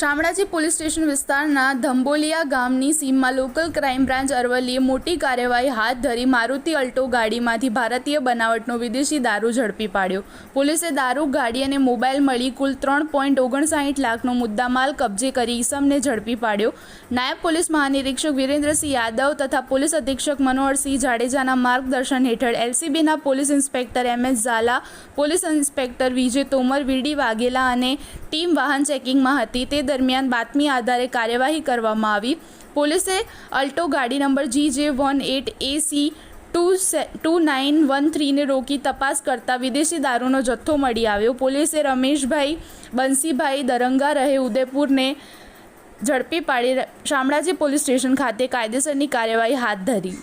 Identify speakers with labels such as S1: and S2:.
S1: Shamlaji police station વિસ્તારના ધંબોલિયા ગામની સીમમાં લોકલ ક્રાઇમ બ્રાન્ચ અરવલ્લીએ મોટી કાર્યવાહી હાથ ધરી મારુતિ અલ્ટો ગાડીમાંથી ભારતીય બનાવટનો વિદેશી દારૂ ઝડપી પાડ્યો। પોલીસે દારૂ, ગાડી અને મોબાઈલ મળી કુલ 3.59 લાખનો મુદ્દામાલ કબજે કરી ઈસમને ઝડપી પાડ્યો। નાયબ પોલીસ મહાનિરીક્ષક વિરેન્દ્રસિંહ યાદવ તથા પોલીસ અધિક્ષક મનોહરસિંહ જાડેજાના માર્ગદર્શન હેઠળ એલસીબીના police inspector MS Zala, police inspector Vijay Tomar, VD Vaghela અને ટીમ વાહન ચેકિંગમાં હતી। તે દરમિયાન બાતમી આધારે કાર્યવાહી કરવામાં આવી। પોલીસે અલ્ટો ગાડી નંબર GJ18AC 2913ને રોકી તપાસ કરતા વિદેશી દારૂનો જથ્થો મળી આવ્યો। પોલીસે રમેશભાઈ બંસીભાઈ દરંગા રહે ઉદયપુરને ઝડપી પાડી શામળાજી પોલીસ સ્ટેશન ખાતે કાયદેસરની કાર્યવાહી હાથ ધરી।